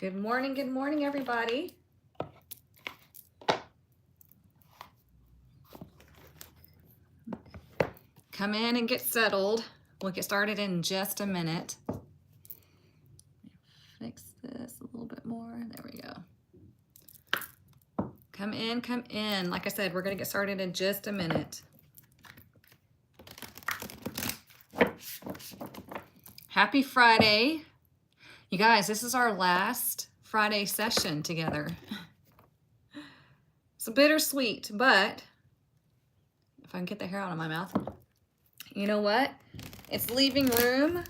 Good morning, everybody. Come in and get settled. We'll get started in just a minute. Fix this a little bit more. There we go. Come in, come in. Like I said, we're going to get started in just a minute. Happy Friday. You guys, this is our last Friday session together. It's bittersweet, but if I can get the hair out of my mouth, you know what? It's leaving room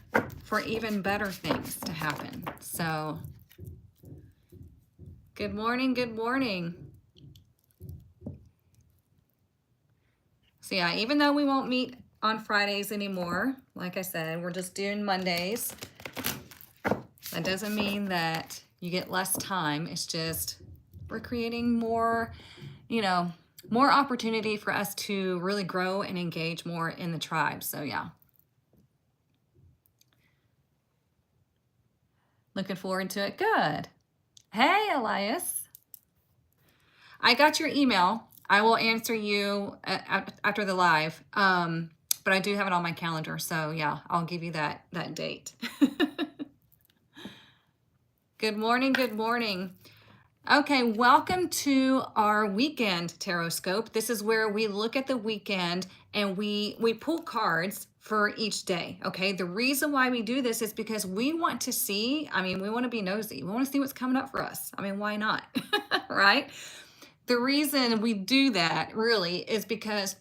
for even better things to happen. So, good morning, good morning. So yeah, even though we won't meet on Fridays anymore, like I said, we're just doing Mondays. That doesn't mean that you get less time. It's just we're creating more, more opportunity for us to really grow and engage more in the tribe. So yeah. Looking forward to it. Good. Hey, Elias. I got your email. I will answer you after the live. But I do have it on my calendar. So yeah, I'll give you that date. Good morning, good morning. Okay, welcome to our weekend Tarotscope. This is where we look at the weekend and we pull cards for each day, okay? The reason why we do this is because we want to see, we want to be nosy. We want to see what's coming up for us. Why not, right? The reason we do that really is because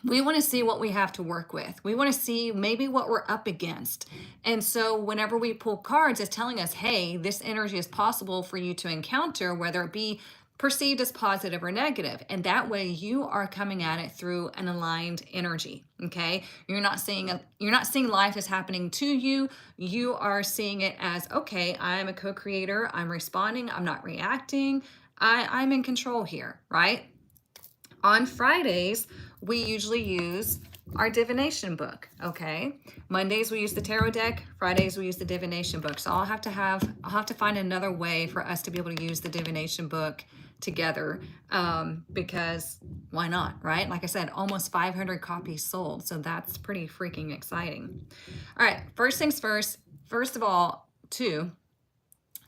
we want to see what we have to work with. We want to see maybe what we're up against. And so whenever we pull cards, it's telling us, hey, this energy is possible for you to encounter, whether it be perceived as positive or negative. And that way you are coming at it through an aligned energy. Okay. You're not seeing life as happening to you. You are seeing it as, okay, I'm a co-creator. I'm responding. I'm not reacting. I'm in control here, right? On Fridays, we usually use our divination book, okay? Mondays we use the tarot deck, Fridays we use the divination book. So I'll have to find another way for us to be able to use the divination book together, because why not, right? Like I said, almost 500 copies sold, so that's pretty freaking exciting. All right, first things first. First of all,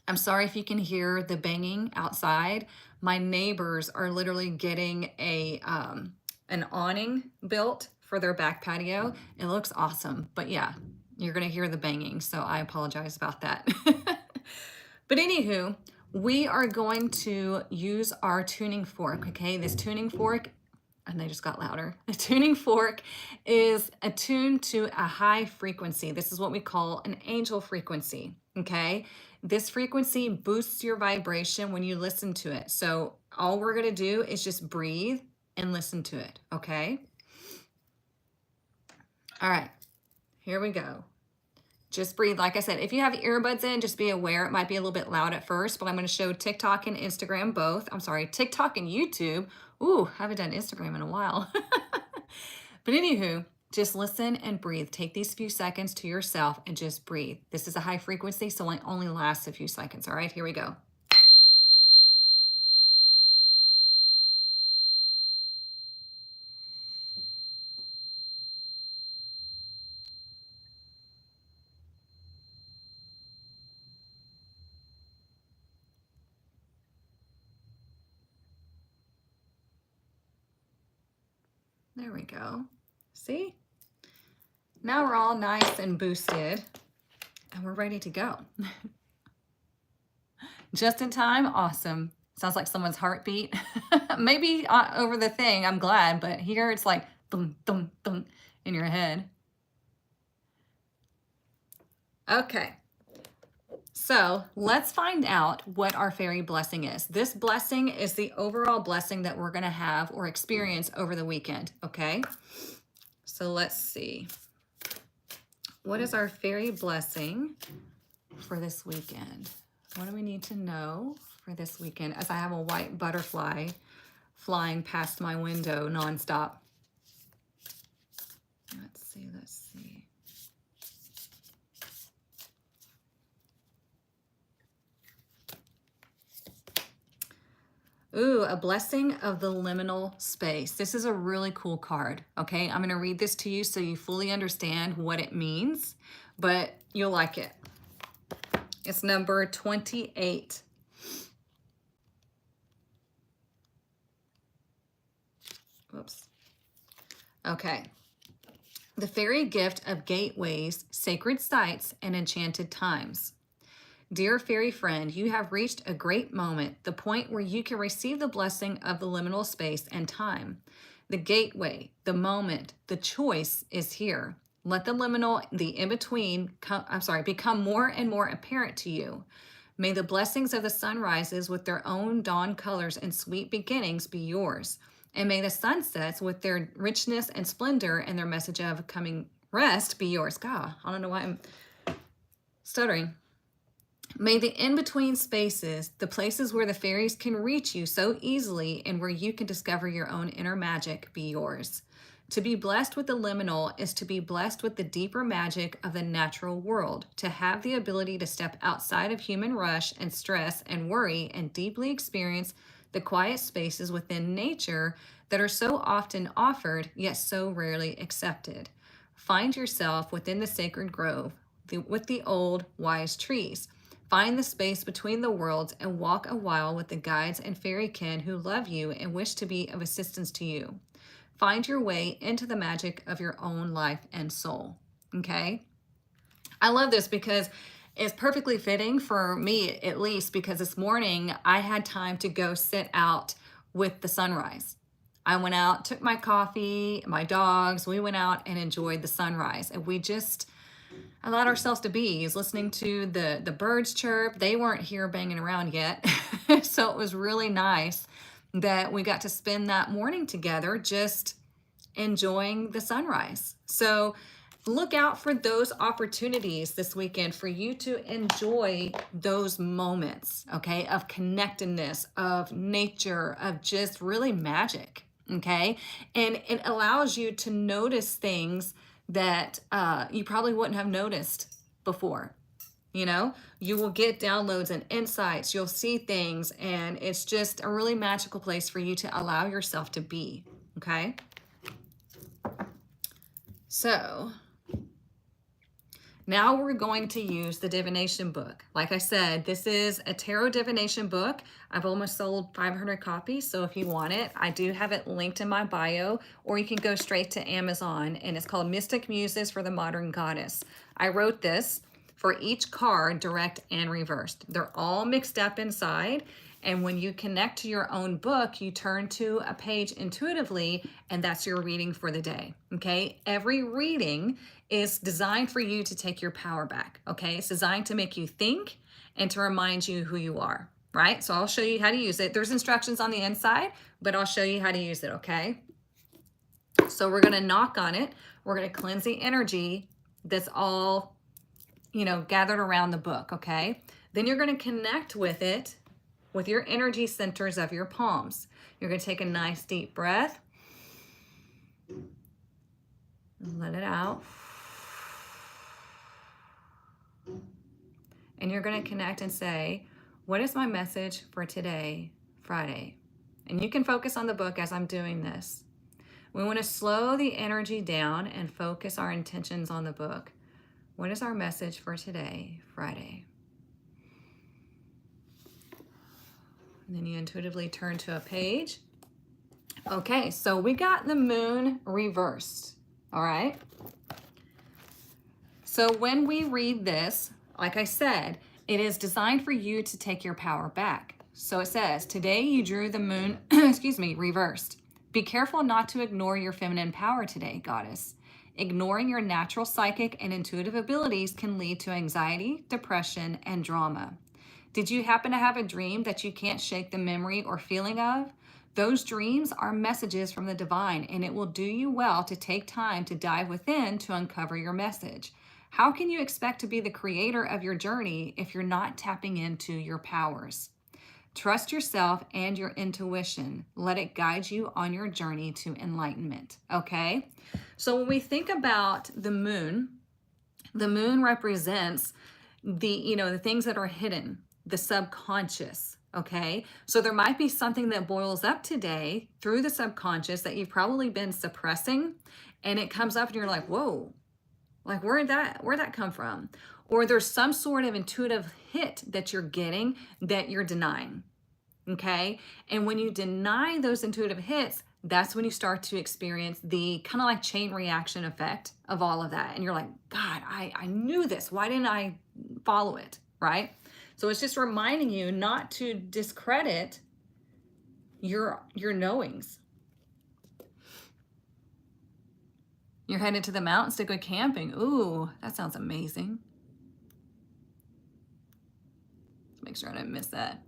I'm sorry if you can hear the banging outside. My neighbors are literally getting an awning built for their back patio. It looks awesome, but yeah, you're gonna hear the banging, so I apologize about that. But anywho, we are going to use our tuning fork, okay? This tuning fork, and they just got louder. The tuning fork is attuned to a high frequency. This is what we call an angel frequency, okay? This frequency boosts your vibration when you listen to it. So all we're gonna do is just breathe and listen to it, okay? All right, here we go. Just breathe. Like I said, if you have earbuds in, just be aware it might be a little bit loud at first, but I'm gonna show TikTok and Instagram both. I'm sorry, TikTok and YouTube. Ooh, I haven't done Instagram in a while. But anywho, just listen and breathe. Take these few seconds to yourself and just breathe. This is a high frequency, so it only lasts a few seconds. All right, here we go. There we go. See? Now we're all nice and boosted and we're ready to go. Just in time, awesome. Sounds like someone's heartbeat. Maybe over the thing, I'm glad, but here it's like thump, thump, thump in your head. Okay, so let's find out what our fairy blessing is. This blessing is the overall blessing that we're gonna have or experience over the weekend, okay? So let's see. What is our fairy blessing for this weekend? What do we need to know for this weekend as I have a white butterfly flying past my window nonstop? Let's see. Ooh, a blessing of the liminal space. This is a really cool card. Okay, I'm going to read this to you so you fully understand what it means, but you'll like it. It's number 28. Whoops. Okay. The fairy gift of gateways, sacred sites, and enchanted times. Dear fairy friend, you have reached a great moment, the point where you can receive the blessing of the liminal space and time. The gateway, the moment, the choice is here. Let the liminal, the in-between, become more and more apparent to you. May the blessings of the sunrises with their own dawn colors and sweet beginnings be yours. And may the sunsets with their richness and splendor and their message of coming rest be yours. God, I don't know why I'm stuttering. May the in-between spaces, the places where the fairies can reach you so easily and where you can discover your own inner magic, be yours. To be blessed with the liminal is to be blessed with the deeper magic of the natural world, to have the ability to step outside of human rush and stress and worry and deeply experience the quiet spaces within nature that are so often offered yet so rarely accepted. Find yourself within the sacred grove with the old wise trees. Find the space between the worlds and walk a while with the guides and fairykin who love you and wish to be of assistance to you. Find your way into the magic of your own life and soul. Okay? I love this because it's perfectly fitting for me, at least, because this morning I had time to go sit out with the sunrise. I went out, took my coffee, my dogs, we went out and enjoyed the sunrise. And we just allowed ourselves to be. He's listening to the birds chirp. They weren't here banging around yet. So it was really nice that we got to spend that morning together just enjoying the sunrise. So look out for those opportunities this weekend for you to enjoy those moments, okay, of connectedness, of nature, of just really magic, okay? And it allows you to notice things that you probably wouldn't have noticed before. You know, you will get downloads and insights. You'll see things, and it's just a really magical place for you to allow yourself to be. Okay. So now we're going to use the divination book. Like I said, this is a tarot divination book. I've almost sold 500 copies. So if you want it, I do have it linked in my bio, or you can go straight to Amazon, and it's called Mystic Muses for the Modern Goddess. I wrote this for each card, direct and reversed. They're all mixed up inside. And when you connect to your own book, you turn to a page intuitively, and that's your reading for the day, okay? Every reading is designed for you to take your power back, okay? It's designed to make you think and to remind you who you are, right? So I'll show you how to use it. There's instructions on the inside, but I'll show you how to use it, okay? So we're gonna knock on it. We're gonna cleanse the energy that's all, you know, gathered around the book, okay? Then you're gonna connect with it with your energy centers of your palms. You're going to take a nice deep breath. Let it out. And you're going to connect and say, what is my message for today, Friday? And you can focus on the book as I'm doing this. We want to slow the energy down and focus our intentions on the book. What is our message for today, Friday? And then you intuitively turn to a page. Okay, so we got the moon reversed, all right? So when we read this, like I said, it is designed for you to take your power back. So it says, today you drew the moon, reversed. Be careful not to ignore your feminine power today, goddess. Ignoring your natural psychic and intuitive abilities can lead to anxiety, depression, and drama. Did you happen to have a dream that you can't shake the memory or feeling of? Those dreams are messages from the divine, and it will do you well to take time to dive within to uncover your message. How can you expect to be the creator of your journey if you're not tapping into your powers? Trust yourself and your intuition. Let it guide you on your journey to enlightenment, okay? So when we think about the moon represents the things that are hidden, the subconscious, Okay, so there might be something that boils up today through the subconscious that you've probably been suppressing, and it comes up and you're like, whoa, like where'd that come from? Or there's some sort of intuitive hit that you're getting that you're denying. Okay, and when you deny those intuitive hits, that's when you start to experience the kind of like chain reaction effect of all of that. And you're like, God, I knew this. Why didn't I follow it? Right? So it's just reminding you not to discredit your knowings. You're headed to the mountains to go camping. Ooh, that sounds amazing. Let's make sure I don't miss that.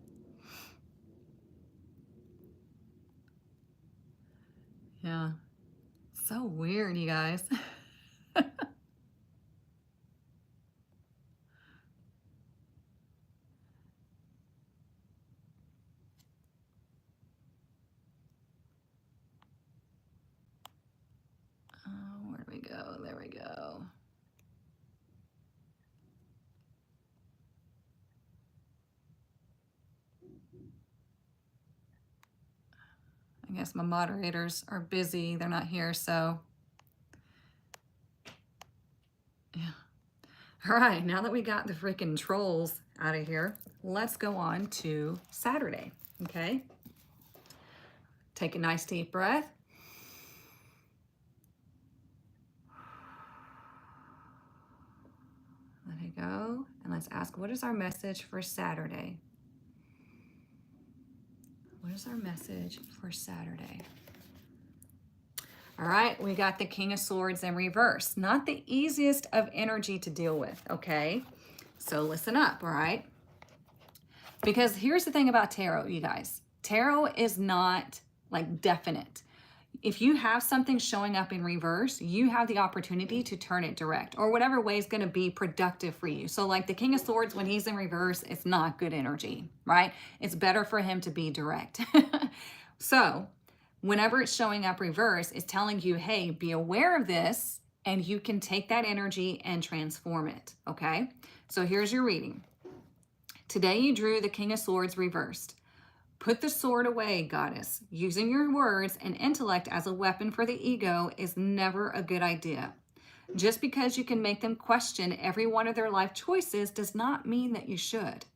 Yeah. So weird, you guys. Where do we go? There we go. I guess my moderators are busy. They're not here, so yeah. All right, now that we got the freaking trolls out of here, let's go on to Saturday, okay? Take a nice deep breath. Let it go, and let's ask, what is our message for Saturday? What is our message for Saturday? All right, we got the King of Swords in reverse. Not the easiest of energy to deal with, okay? So listen up, all right? Because here's the thing about tarot, you guys. Tarot is not like definite. If you have something showing up in reverse, you have the opportunity to turn it direct or whatever way is going to be productive for you. So like the King of Swords, when he's in reverse, it's not good energy, right? It's better for him to be direct. So whenever it's showing up reverse, it's telling you, hey, be aware of this and you can take that energy and transform it, okay? So here's your reading. Today you drew the King of Swords reversed. Put the sword away, goddess. Using your words and intellect as a weapon for the ego is never a good idea. Just because you can make them question every one of their life choices does not mean that you should.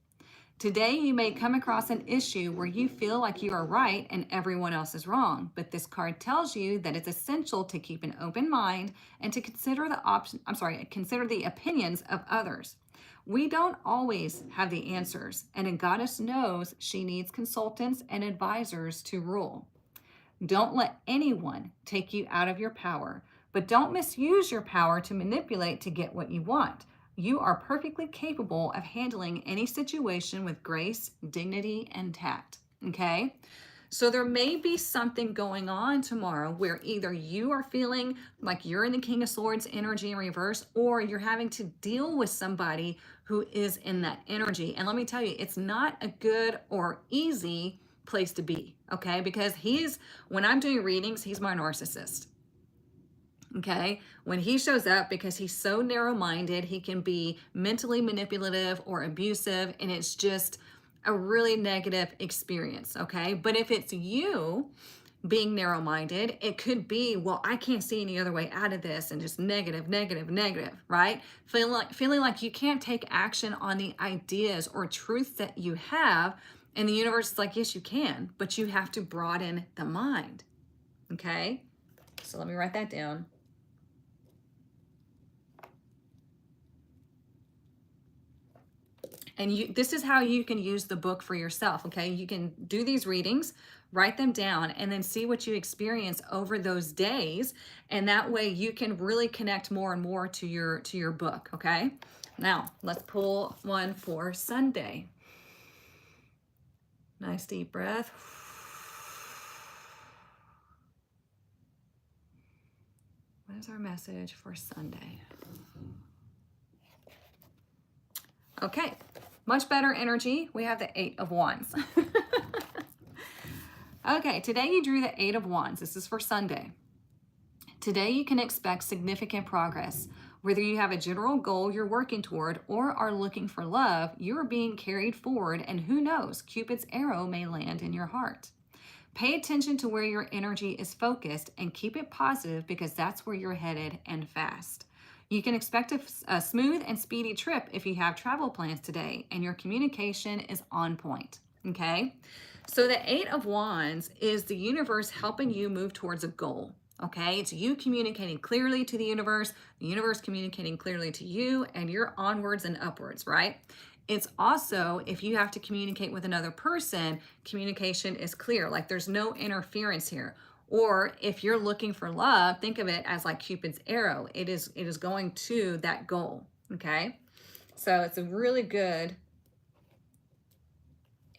Today, you may come across an issue where you feel like you are right and everyone else is wrong, but this card tells you that it's essential to keep an open mind and to consider the opinions of others. We don't always have the answers, and a goddess knows she needs consultants and advisors to rule. Don't let anyone take you out of your power, but don't misuse your power to manipulate to get what you want. You are perfectly capable of handling any situation with grace, dignity, and tact, okay? So there may be something going on tomorrow where either you are feeling like you're in the King of Swords energy in reverse, or you're having to deal with somebody who is in that energy. And let me tell you, it's not a good or easy place to be, okay? Because when I'm doing readings, he's my narcissist. Okay, when he shows up, because he's so narrow-minded, he can be mentally manipulative or abusive, and it's just a really negative experience, okay? But if it's you being narrow-minded, it could be, well, I can't see any other way out of this, and just negative, negative, negative, right? Feeling like you can't take action on the ideas or truths that you have, and the universe is like, yes, you can, but you have to broaden the mind, okay? So let me write that down. And this is how you can use the book for yourself, okay? You can do these readings, write them down, and then see what you experience over those days. And that way you can really connect more and more to your book, okay? Now, let's pull one for Sunday. Nice deep breath. What is our message for Sunday? Okay, much better energy. We have the 8 of Wands. Okay, today you drew the 8 of Wands. This is for Sunday. Today you can expect significant progress. Whether you have a general goal you're working toward or are looking for love, you are being carried forward, and who knows, Cupid's arrow may land in your heart. Pay attention to where your energy is focused and keep it positive, because that's where you're headed, and fast. You can expect a smooth and speedy trip if you have travel plans today and your communication is on point. Okay? So the Eight of Wands is the universe helping you move towards a goal. Okay, it's you communicating clearly to the universe communicating clearly to you, and you're onwards and upwards, right? It's also, if you have to communicate with another person, communication is clear, like there's no interference here. Or if you're looking for love, think of it as like Cupid's arrow. It is going to that goal, okay? So it's a really good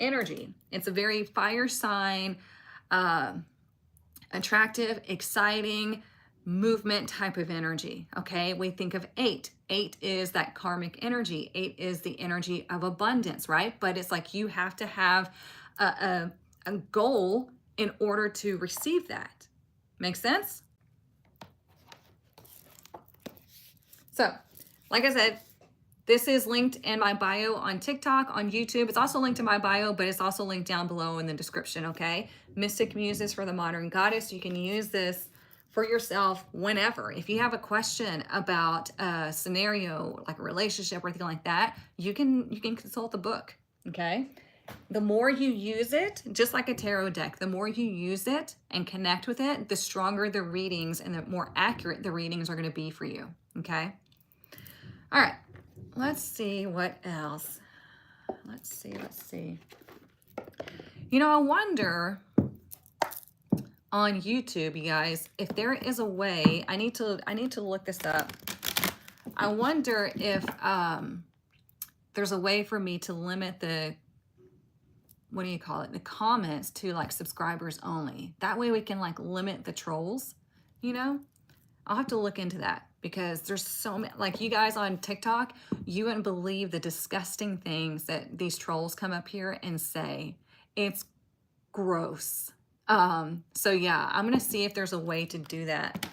energy. It's a very fire sign, attractive, exciting, movement type of energy. Okay, we think of 8. 8 is that karmic energy. 8 is the energy of abundance, right? But it's like you have to have a goal in order to receive that. Make sense? So, like I said, this is linked in my bio on TikTok, on YouTube. It's also linked in my bio, but it's also linked down below in the description, okay? Mystic Muses for the Modern Goddess. You can use this for yourself whenever. If you have a question about a scenario, like a relationship or anything like that, you can consult the book, okay? The more you use it, just like a tarot deck, the more you use it and connect with it, the stronger the readings and the more accurate the readings are going to be for you, okay? All right. Let's see what else. Let's see. You know, I wonder on YouTube, you guys, if there is a way, I need to look this up. I wonder if there's a way for me to limit the, what do you call it? The comments to like subscribers only. That way we can like limit the trolls, you know? I'll have to look into that, because there's so many, like you guys on TikTok, you wouldn't believe the disgusting things that these trolls come up here and say. It's gross. So yeah, I'm going to see if there's a way to do that.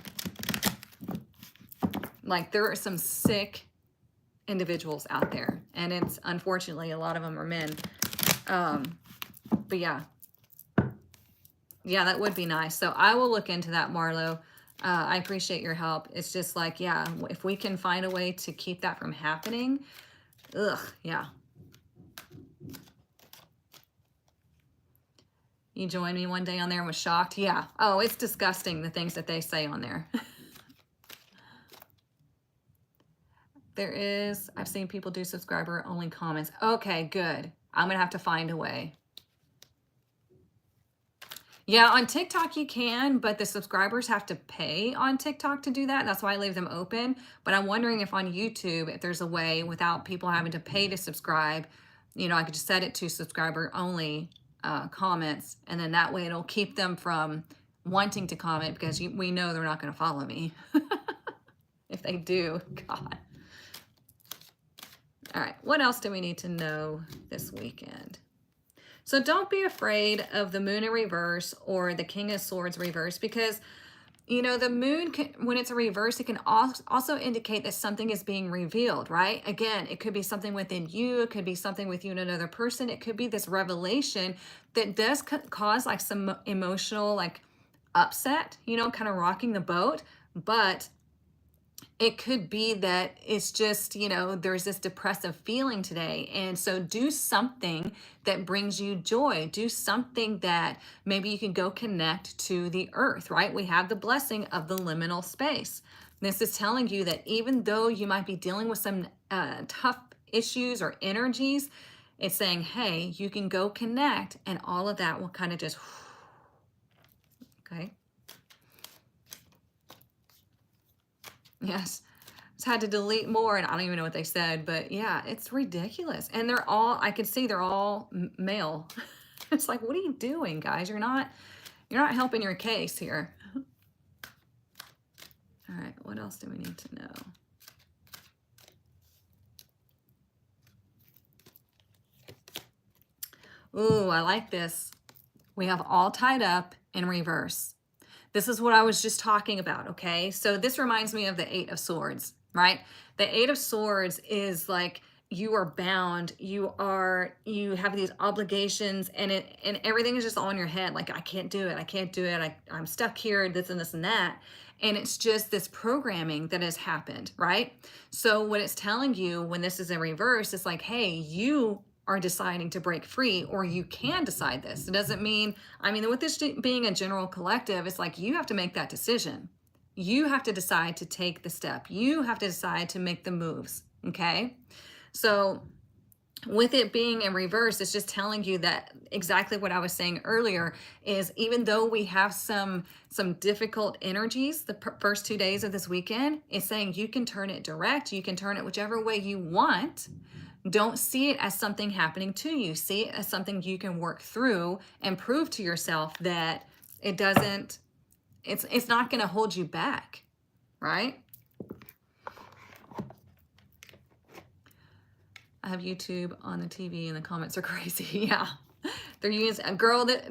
Like there are some sick individuals out there, and it's unfortunately a lot of them are men. But yeah, that would be nice. So I will look into that, Marlo. I appreciate your help. It's just like, yeah, if we can find a way to keep that from happening, yeah. You joined me one day on there and was shocked. Yeah. Oh, it's disgusting, the things that they say on there. I've seen people do subscriber only comments. Okay, good. I'm going to have to find a way. Yeah, on TikTok you can, but the subscribers have to pay on TikTok to do that. That's why I leave them open. But I'm wondering if on YouTube, if there's a way without people having to pay to subscribe, you know, I could just set it to subscriber only comments, and then that way it'll keep them from wanting to comment, because we know they're not going to follow me. If they do, God. All right, what else do we need to know this weekend? So don't be afraid of the moon in reverse or the King of Swords reverse, because, you know, the moon, when it's a reverse, it can also indicate that something is being revealed, right? Again, it could be something within you. It could be something with you and another person. It could be this revelation that does cause like some emotional like upset, you know, kind of rocking the boat. But it could be that it's just, you know, there's this depressive feeling today. And so do something that brings you joy. Do something that maybe you can go connect to the earth, right? We have the blessing of the liminal space. This is telling you that even though you might be dealing with some tough issues or energies, it's saying, hey, you can go connect, and all of that will kind of just, okay. Yes, just had to delete more, and I don't even know what they said, but yeah, it's ridiculous. And they're all, I can see they're all male. It's like, what are you doing, guys? You're not helping your case here. All right, what else do we need to know? Ooh, I like this. We have all tied up in reverse. This is what I was just talking about, okay? So this reminds me of the Eight of Swords. right? The Eight of Swords is like you are bound, you have these obligations, and everything is just on your head. Like, I can't do it, I can't do it, I'm stuck here, this and this and that. And it's just this programming that has happened, right? So what it's telling you when this is in reverse, it's like, hey, you are deciding to break free, or you can decide this. It doesn't mean, I mean, with this being a general collective, it's like you have to make that decision. You have to decide to take the step. You have to decide to make the moves, okay? So with it being in reverse, it's just telling you that exactly what I was saying earlier is, even though we have some difficult energies the first 2 days of this weekend, it's saying you can turn it direct. You can turn it whichever way you want. Don't see it as something happening to you. See it as something you can work through and prove to yourself that it doesn't, it's not going to hold you back, right? I have YouTube on the TV and the comments are crazy. Yeah. They're using a girl that,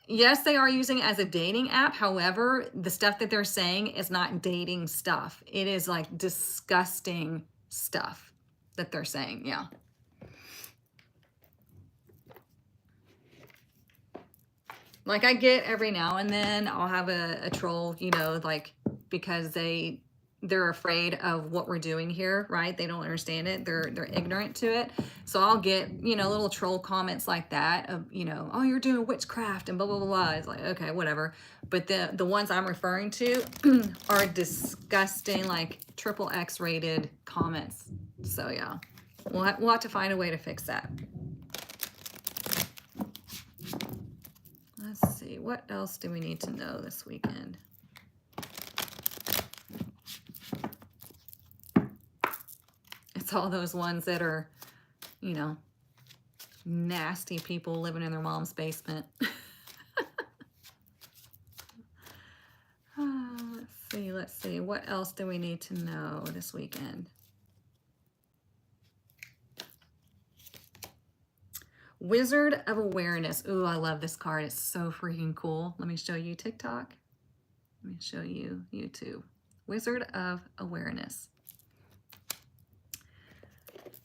yes, they are using it as a dating app. However, the stuff that they're saying is not dating stuff. It is like disgusting stuff that they're saying. Yeah. Like, I get every now and then I'll have a troll, you know, like, because they're afraid of what we're doing here, right? They don't understand it. They're ignorant to it. So I'll get, you know, little troll comments like that of, you know, oh, you're doing witchcraft and blah, blah, blah, blah. It's like, okay, whatever. But the ones I'm referring to are disgusting, like triple X rated comments. So yeah, we'll have to find a way to fix that. Let's see, what else do we need to know this weekend? It's all those ones that are, you know, nasty people living in their mom's basement. Let's see. What else do we need to know this weekend? Wizard of Awareness. Ooh, I love this card. It's so freaking cool. Let me show you TikTok. Let me show you YouTube. Wizard of Awareness.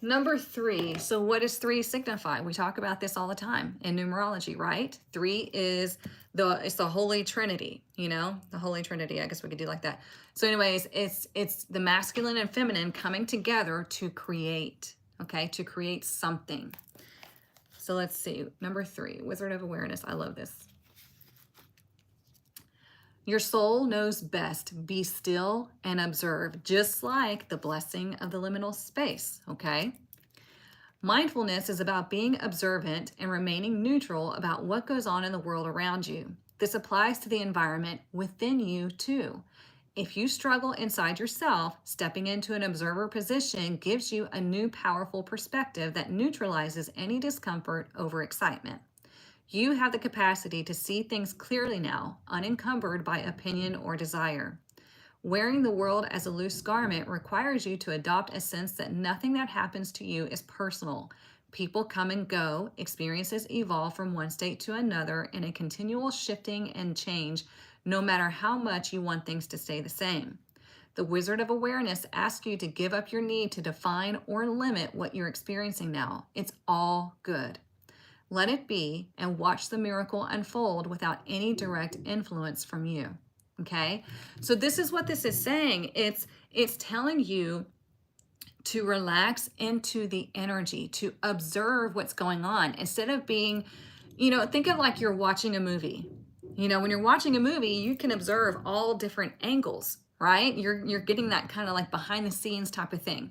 Number 3. So what does 3 signify? We talk about this all the time in numerology, right? 3 is it's the Holy Trinity, you know, the Holy Trinity. I guess we could do like that. So anyways, it's the masculine and feminine coming together to create, okay, to create something. So let's see. Number 3, Wizard of Awareness. I love this. Your soul knows best. Be still and observe, just like the blessing of the liminal space, okay? Mindfulness is about being observant and remaining neutral about what goes on in the world around you. This applies to the environment within you too. If you struggle inside yourself, stepping into an observer position gives you a new powerful perspective that neutralizes any discomfort over excitement. You have the capacity to see things clearly now, unencumbered by opinion or desire. Wearing the world as a loose garment requires you to adopt a sense that nothing that happens to you is personal. People come and go, experiences evolve from one state to another in a continual shifting and change, no matter how much you want things to stay the same. The Wizard of Awareness asks you to give up your need to define or limit what you're experiencing now. It's all good. Let it be and watch the miracle unfold without any direct influence from you. Okay? So this is what this is saying. It's telling you to relax into the energy, to observe what's going on instead of being, you know, think of like you're watching a movie. You know, when you're watching a movie, you can observe all different angles, right? You're getting that kind of like behind the scenes type of thing.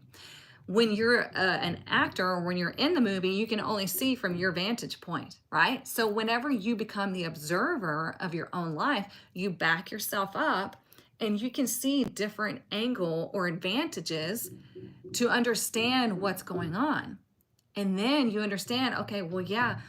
When you're an actor or when you're in the movie, you can only see from your vantage point, right? So whenever you become the observer of your own life, you back yourself up and you can see different angle or advantages to understand what's going on. And then you understand, okay, well, yeah,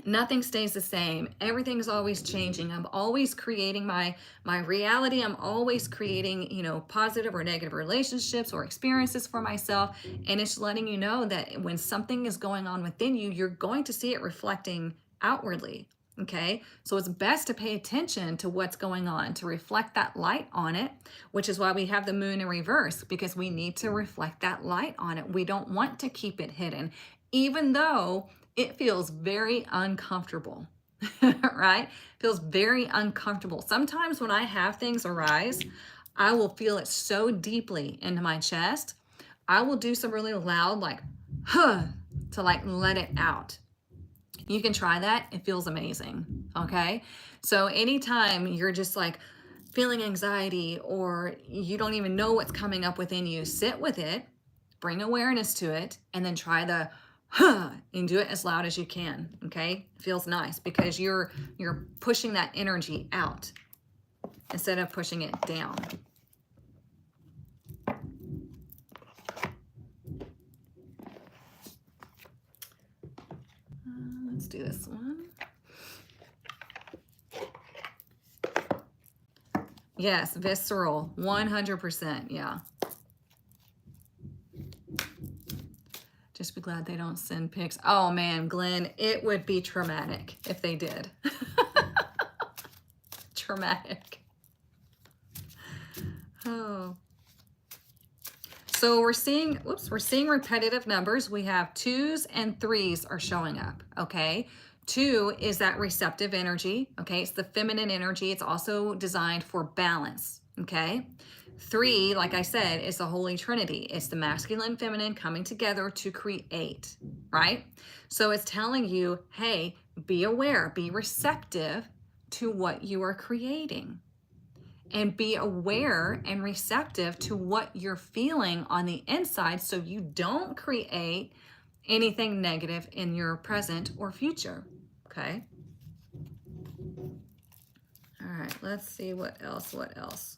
nothing stays the same. Everything's always changing. I'm always creating my reality. I'm always creating, you know, positive or negative relationships or experiences for myself. And it's letting you know that when something is going on within you, you're going to see it reflecting outwardly. Okay, so it's best to pay attention to what's going on, to reflect that light on it, which is why we have the moon in reverse, because we need to reflect that light on it. We don't want to keep it hidden, even though it feels very uncomfortable, right? Feels very uncomfortable. Sometimes when I have things arise, I will feel it so deeply into my chest. I will do some really loud, like, huh, to like let it out. You can try that. It feels amazing. Okay. So anytime you're just like feeling anxiety or you don't even know what's coming up within you, sit with it, bring awareness to it, and then try the huh and do it as loud as you can. Okay. It feels nice because you're pushing that energy out instead of pushing it down. Let's do this one. Yes, visceral, 100%. Yeah. Just be glad they don't send pics. Oh man, Glenn, it would be traumatic if they did. Traumatic. Oh. So we're seeing repetitive numbers. We have 2s and 3s are showing up, okay? 2 is that receptive energy, okay? It's the feminine energy. It's also designed for balance, okay? 3, like I said, is the Holy Trinity. It's the masculine and feminine coming together to create, right? So it's telling you, hey, be aware, be receptive to what you are creating. And be aware and receptive to what you're feeling on the inside so you don't create anything negative in your present or future, okay? All right, let's see what else.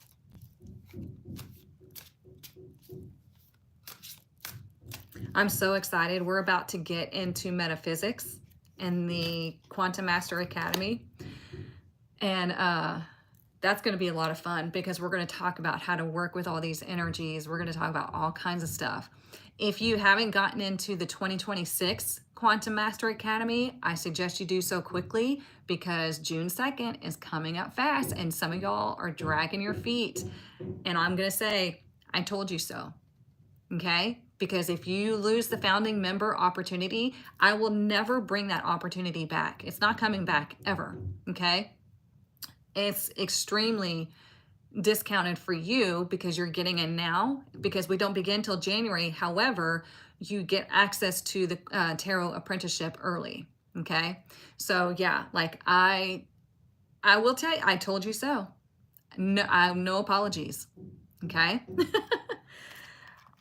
I'm so excited. We're about to get into metaphysics in the Quantum Master Academy. And that's going to be a lot of fun because we're going to talk about how to work with all these energies. We're going to talk about all kinds of stuff. If you haven't gotten into the 2026 Quantum Master Academy, I suggest you do so quickly because June 2nd is coming up fast and some of y'all are dragging your feet. And I'm going to say, I told you so. Okay? Because if you lose the founding member opportunity, I will never bring that opportunity back. It's not coming back ever. Okay? It's extremely discounted for you because you're getting in now because we don't begin till January. However, you get access to the tarot apprenticeship early. Okay. So yeah, like I will tell you, I told you so. No apologies. Okay.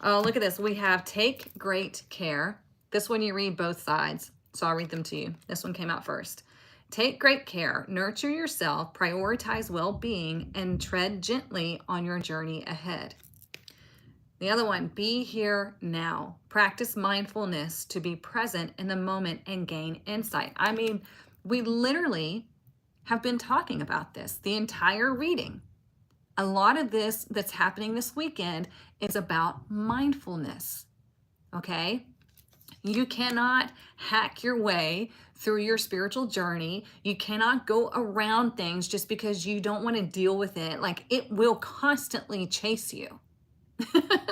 Oh, look at this. We have take great care. This one you read both sides. So I'll read them to you. This one came out first. Take great care, nurture yourself, prioritize well-being, and tread gently on your journey ahead. The other one, be here now. Practice mindfulness to be present in the moment and gain insight. I mean, we literally have been talking about this the entire reading. A lot of this that's happening this weekend is about mindfulness, okay? You cannot hack your way through your spiritual journey. You cannot go around things just because you don't want to deal with it. Like it will constantly chase you.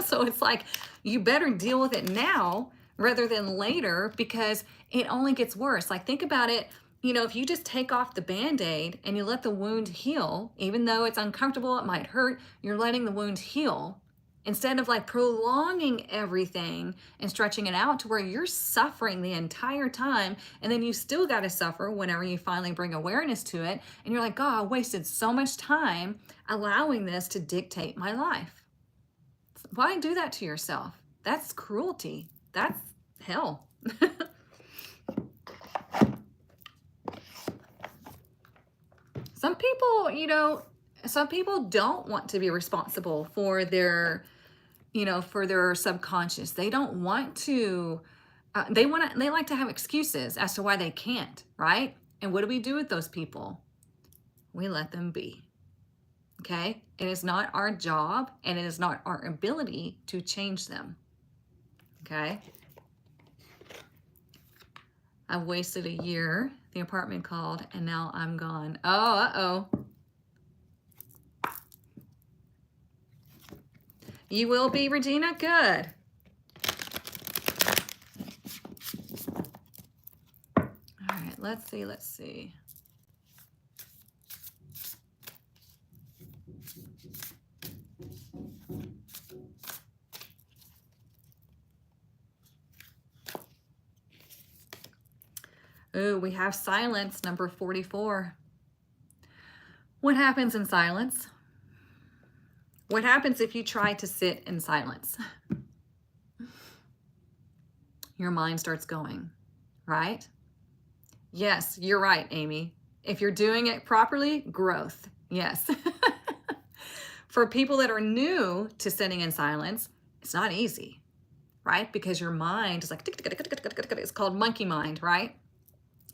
So it's like, you better deal with it now rather than later because it only gets worse. Like think about it. You know, if you just take off the Band-Aid and you let the wound heal, even though it's uncomfortable, it might hurt, you're letting the wound heal. Instead of like prolonging everything and stretching it out to where you're suffering the entire time and then you still got to suffer whenever you finally bring awareness to it and you're like, God, I wasted so much time allowing this to dictate my life. Why do that to yourself? That's cruelty. That's hell. Some people, you know, some people don't want to be responsible for their for their subconscious. They don't want to, they like to have excuses as to why they can't, right? And what do we do with those people? We let them be, okay? It is not our job and it is not our ability to change them, okay? I've wasted a year. The apartment called and now I'm gone. Oh, uh-oh. You will be, Regina? Good. All right, let's see, let's see. Ooh, we have silence, number 44. What happens in silence? What happens if you try to sit in silence? Your mind starts going, right? Yes, you're right, Amy. If you're doing it properly, growth. Yes. For people that are new to sitting in silence, it's not easy, right? Because your mind is like, it's called monkey mind, right?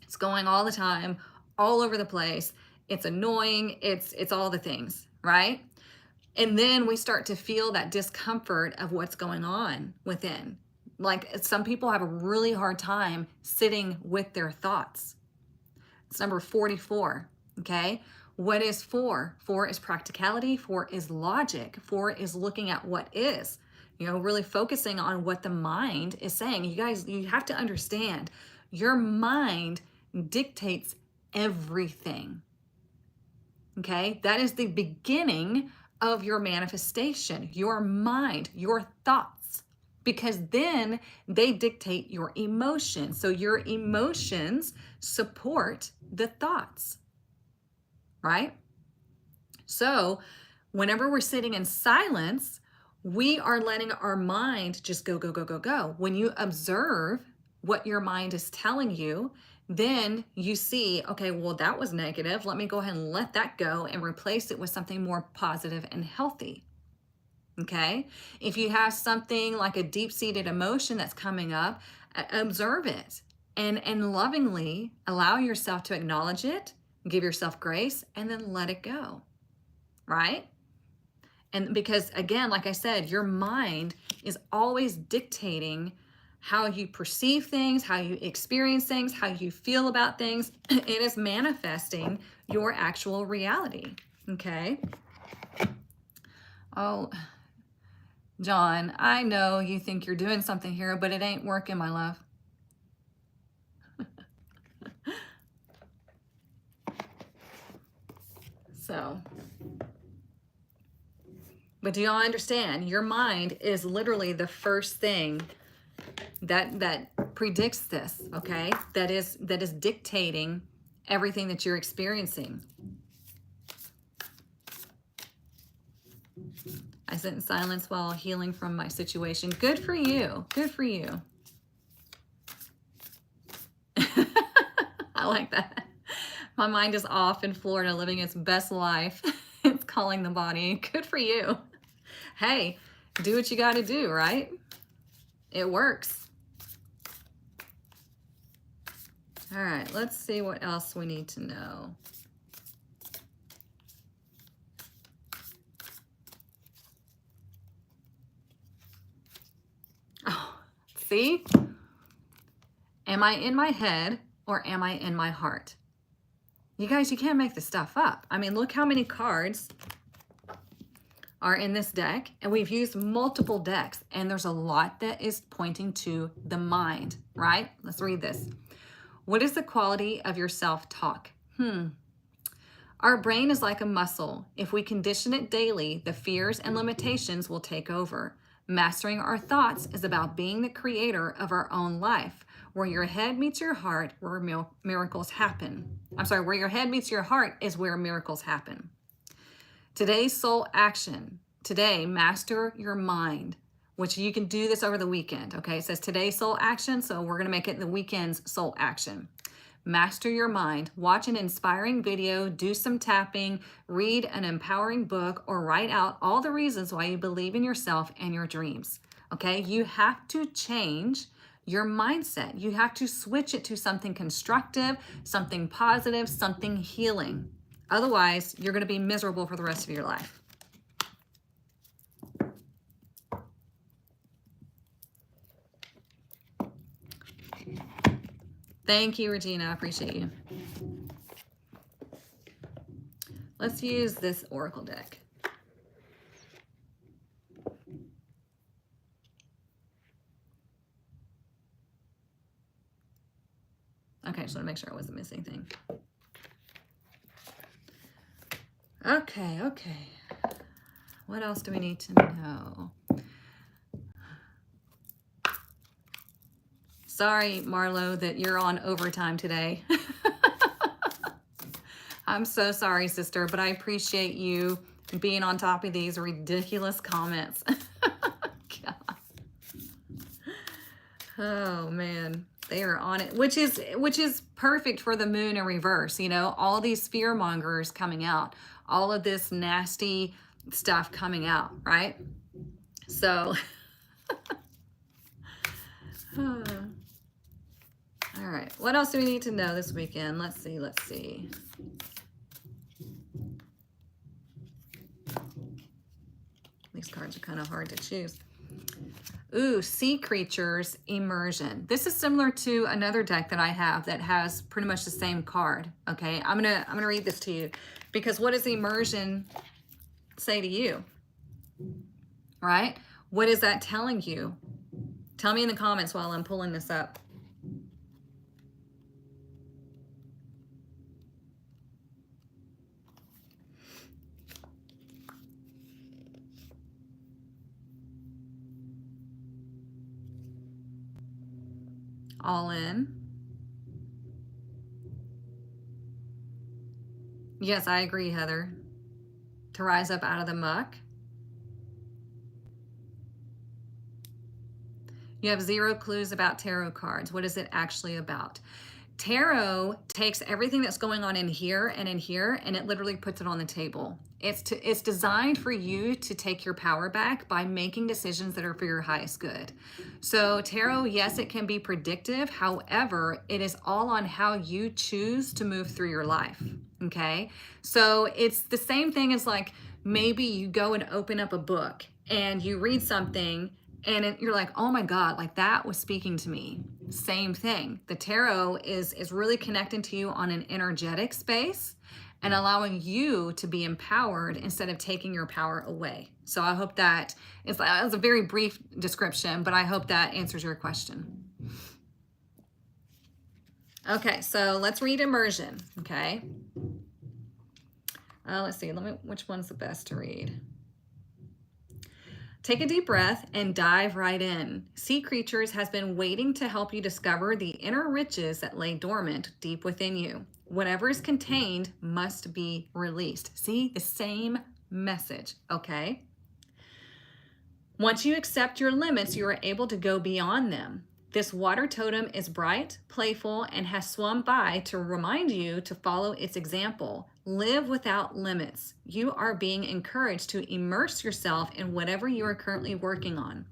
It's going all the time, all over the place. It's annoying. It's all the things, right? And then we start to feel that discomfort of what's going on within. Like some people have a really hard time sitting with their thoughts. It's number 44, okay? What is 4? 4 is practicality. 4 is logic. 4 is looking at what is, really focusing on what the mind is saying. You guys, you have to understand, your mind dictates everything, okay? That is the beginning of your manifestation, your mind, your thoughts, because then they dictate your emotions. So your emotions support the thoughts, right? So whenever we're sitting in silence, we are letting our mind just go, go, go, go, go. When you observe what your mind is telling you, then you see, okay, well, that was negative. Let me go ahead and let that go and replace it with something more positive and healthy. Okay? If you have something like a deep-seated emotion that's coming up, observe it and lovingly allow yourself to acknowledge it, give yourself grace, and then let it go. Right? And because, again, like I said, your mind is always dictating how you perceive things, how you experience things, how you feel about things. It is manifesting your actual reality, okay? Oh, John, I know you think you're doing something here, but it ain't working, my love. So, but do y'all understand? Your mind is literally the first thing that predicts this, okay? That is dictating everything that you're experiencing. I sit in silence while healing from my situation. Good for you. Good for you. I like that. My mind is off in Florida living its best life. It's calling the body. Good for you. Hey, do what you got to do, right? It works. All right, let's see what else we need to know. Oh, see? Am I in my head or am I in my heart? You guys, you can't make this stuff up. I mean, look how many cards are in this deck, and we've used multiple decks, and there's a lot that is pointing to the mind, right? Let's read this. What is the quality of your self-talk? Our brain is like a muscle. If we condition it daily, the fears and limitations will take over. Mastering our thoughts is about being the creator of our own life. Where your head meets your heart, where miracles happen. I'm sorry, where your head meets your heart is where miracles happen. Today's soul action. Today, master your mind, which you can do this over the weekend, okay? It says today's soul action, so we're going to make it the weekend's soul action. Master your mind. Watch an inspiring video, do some tapping, read an empowering book, or write out all the reasons why you believe in yourself and your dreams, okay? You have to change your mindset. You have to switch it to something constructive, something positive, something healing. Otherwise, you're going to be miserable for the rest of your life. Thank you, Regina. I appreciate you. Let's use this oracle deck. Okay, just want to make sure I wasn't missing anything. Okay. What else do we need to know? Sorry, Marlo, that you're on overtime today. I'm so sorry, sister, but I appreciate you being on top of these ridiculous comments. God. Oh man, they are on it, which is perfect for the moon in reverse. You know, all these fear mongers coming out, all of this nasty stuff coming out, right? So, all right. What else do we need to know this weekend? Let's see. These cards are kind of hard to choose. Ooh, Sea Creatures Immersion. This is similar to another deck that I have that has pretty much the same card. Okay, I'm gonna read this to you because what does Immersion say to you? Right? What is that telling you? Tell me in the comments while I'm pulling this up. All in. Yes, I agree, Heather. To rise up out of the muck. You have 0 clues about tarot cards. What is it actually about? Tarot takes everything that's going on in here and in here, and it literally puts it on the table. It's designed for you to take your power back by making decisions that are for your highest good. So tarot, yes, it can be predictive. However, it is all on how you choose to move through your life. Okay. So it's the same thing as like maybe you go and open up a book and you read something and you're like, oh my God, like that was speaking to me. Same thing. The tarot is really connecting to you on an energetic space and allowing you to be empowered instead of taking your power away. So I hope that it's a very brief description, but I hope that answers your question. Okay, so let's read Immersion. Okay. Let's see. Which one's the best to read? Take a deep breath and dive right in. Sea Creatures has been waiting to help you discover the inner riches that lay dormant deep within you. Whatever is contained must be released. See, the same message, okay? Once you accept your limits, you are able to go beyond them. This water totem is bright, playful, and has swum by to remind you to follow its example. Live without limits. You are being encouraged to immerse yourself in whatever you are currently working on.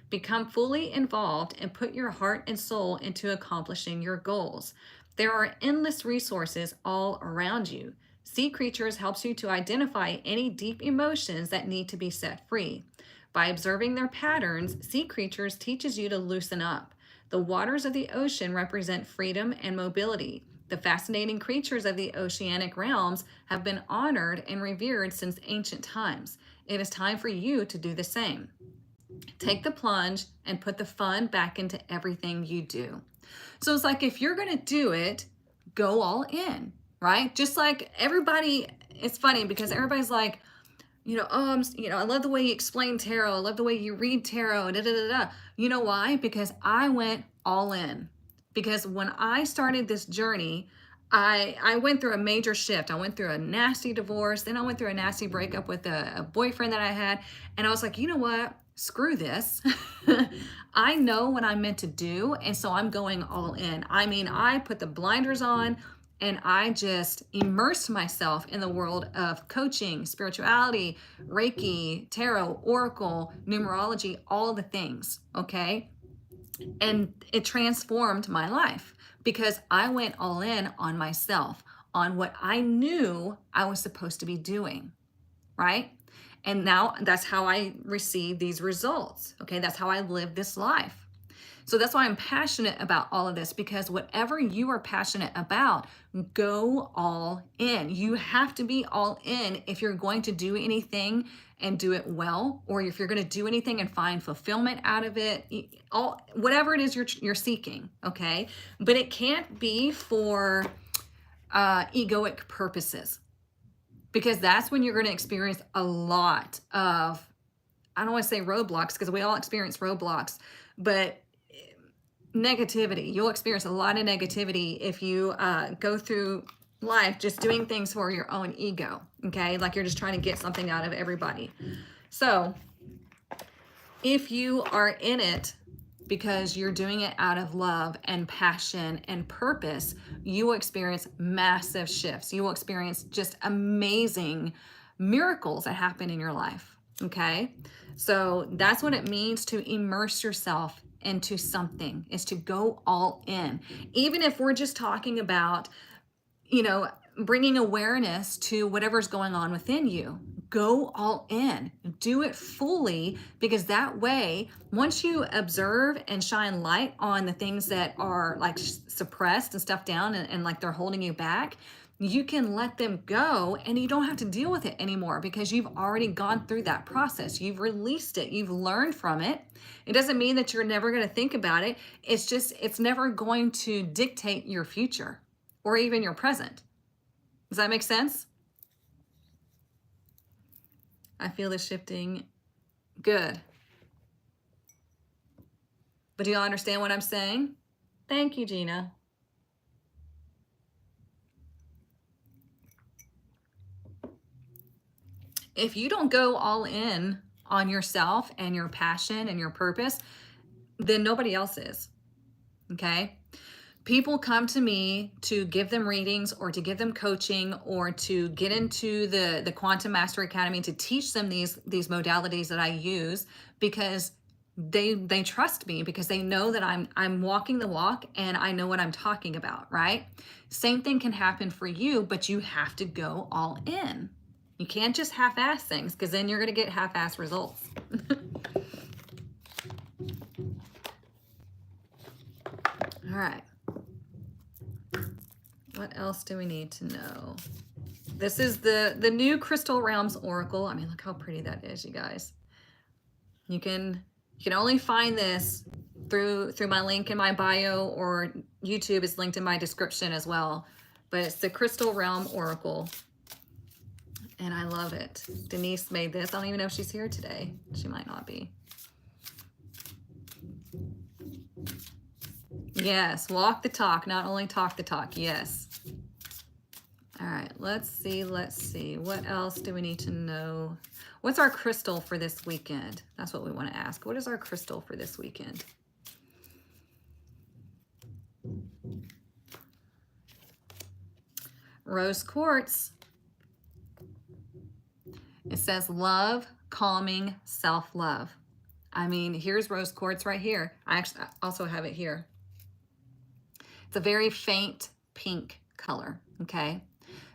Become fully involved and put your heart and soul into accomplishing your goals. There are endless resources all around you. Sea Creatures helps you to identify any deep emotions that need to be set free. By observing their patterns, Sea Creatures teaches you to loosen up. The waters of the ocean represent freedom and mobility. The fascinating creatures of the oceanic realms have been honored and revered since ancient times. It is time for you to do the same. Take the plunge and put the fun back into everything you do. So it's like if you're going to do it, go all in, right? Just like everybody, it's funny because everybody's like, I love the way you explain tarot. I love the way you read tarot. Da, da, da, da. You know why? Because I went all in. Because when I started this journey, I went through a major shift. I went through a nasty divorce. Then I went through a nasty breakup with a boyfriend that I had. And I was like, you know what? Screw this. I know what I'm meant to do. And so I'm going all in. I mean, I put the blinders on. And I just immersed myself in the world of coaching, spirituality, Reiki, tarot, oracle, numerology, all the things, okay? And it transformed my life because I went all in on myself, on what I knew I was supposed to be doing, right? And now that's how I receive these results, okay? That's how I live this life. So that's why I'm passionate about all of this, because whatever you are passionate about, go all in. You have to be all in if you're going to do anything and do it well, or if you're going to do anything and find fulfillment out of it, all whatever it is you're seeking, okay? But it can't be for egoic purposes, because that's when you're going to experience a lot of, I don't want to say roadblocks, because we all experience roadblocks, but negativity. You'll experience a lot of negativity if you go through life just doing things for your own ego, okay? Like you're just trying to get something out of everybody. So if you are in it because you're doing it out of love and passion and purpose, you will experience massive shifts. You will experience just amazing miracles that happen in your life, okay? So that's what it means to immerse yourself into something, is to go all in. Even if we're just talking about, you know, bringing awareness to whatever's going on within you, go all in, do it fully, because that way, once you observe and shine light on the things that are like suppressed and stuffed down and like they're holding you back, you can let them go and you don't have to deal with it anymore, because you've already gone through that process. You've released it. You've learned from it. It doesn't mean that you're never going to think about it. It's just, it's never going to dictate your future or even your present. Does that make sense? I feel the shifting. Good. But do you all understand what I'm saying? Thank you, Gina. If you don't go all in on yourself and your passion and your purpose, then nobody else is, okay? People come to me to give them readings or to give them coaching or to get into the Quantum Master Academy to teach them these modalities that I use, because they trust me, because they know that I'm walking the walk and I know what I'm talking about, right? Same thing can happen for you, but you have to go all in. You can't just half-ass things, because then you're going to get half-ass results. All right. What else do we need to know? This is the new Crystal Realms Oracle. I mean, look how pretty that is, you guys. You can only find this through my link in my bio, or YouTube is linked in my description as well. But it's the Crystal Realm Oracle. And I love it. Denise made this. I don't even know if she's here today. She might not be. Yes, walk the talk, not only talk the talk. Yes. All right, let's see. What else do we need to know? What's our crystal for this weekend? That's what we want to ask. What is our crystal for this weekend? Rose quartz. It says love, calming, self-love. I mean, here's rose quartz right here. I actually also have it here. It's a very faint pink color, okay?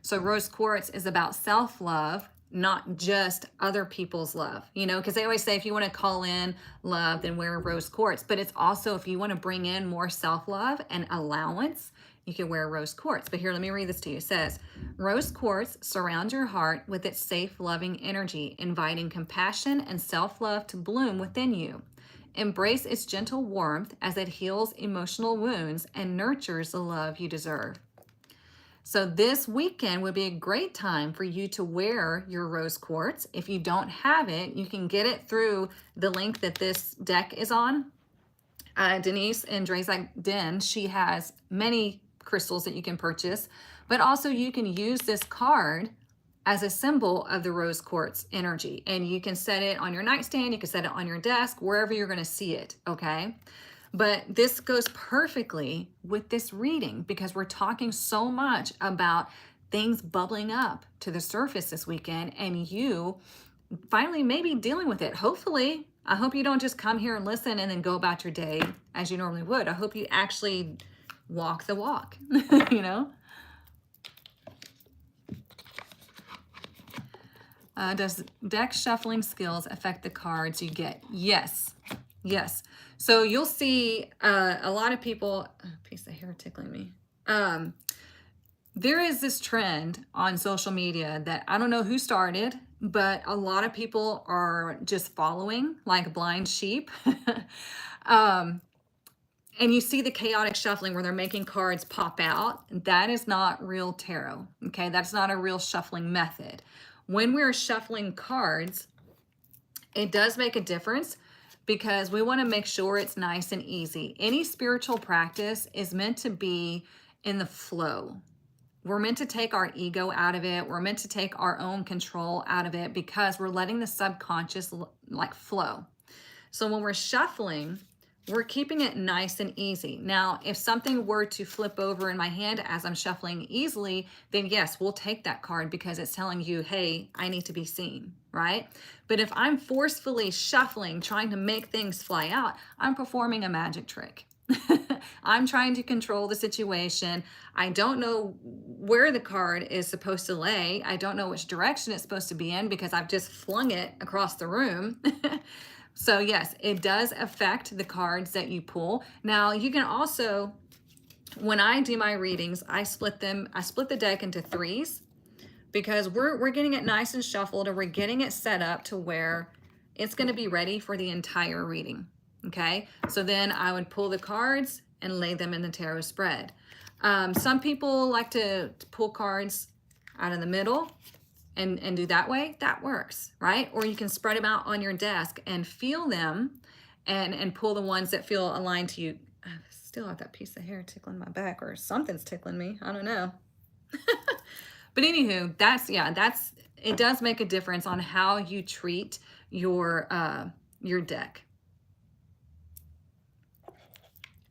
So rose quartz is about self-love, not just other people's love, you know, because they always say if you want to call in love, then wear rose quartz. But it's also, if you want to bring in more self-love and allowance, you can wear rose quartz. But here, let me read this to you. It says, rose quartz surrounds your heart with its safe, loving energy, inviting compassion and self-love to bloom within you. Embrace its gentle warmth as it heals emotional wounds and nurtures the love you deserve. So this weekend would be a great time for you to wear your rose quartz. If you don't have it, you can get it through the link that this deck is on. Denise and Drazak Den, she has many crystals that you can purchase, but also you can use this card as a symbol of the rose quartz energy, and you can set it on your nightstand, you can set it on your desk, wherever you're going to see it, okay? But this goes perfectly with this reading, because we're talking so much about things bubbling up to the surface this weekend, and you finally maybe dealing with it. Hopefully, I hope you don't just come here and listen and then go about your day as you normally would. I hope you actually walk the walk, you know? Does deck shuffling skills affect the cards you get? Yes. Yes. So you'll see a lot of people, a piece of hair tickling me. Um, there is this trend on social media that I don't know who started, but a lot of people are just following like blind sheep. um, and you see the chaotic shuffling where they're making cards pop out. That is not real tarot. Okay. That's not a real shuffling method. When we're shuffling cards, it does make a difference because we want to make sure it's nice and easy. Any spiritual practice is meant to be in the flow. We're meant to take our ego out of it. We're meant to take our own control out of it because we're letting the subconscious like flow. So when we're shuffling, we're keeping it nice and easy. Now, if something were to flip over in my hand as I'm shuffling easily, then yes, we'll take that card because it's telling you, hey, I need to be seen, right? But if I'm forcefully shuffling, trying to make things fly out, I'm performing a magic trick. I'm trying to control the situation. I don't know where the card is supposed to lay. I don't know which direction it's supposed to be in because I've just flung it across the room. So yes, it does affect the cards that you pull. Now you can also, when I do my readings, I split the deck into threes because we're getting it nice and shuffled and we're getting it set up to where it's going to be ready for the entire reading. Okay. So then I would pull the cards and lay them in the tarot spread. Some people like to pull cards out of the middle and do that way. That works, right? Or you can spread them out on your desk and feel them and pull the ones that feel aligned to you. I still have that piece of hair tickling my back or something's tickling me. I don't know. But anywho, it does make a difference on how you treat your deck.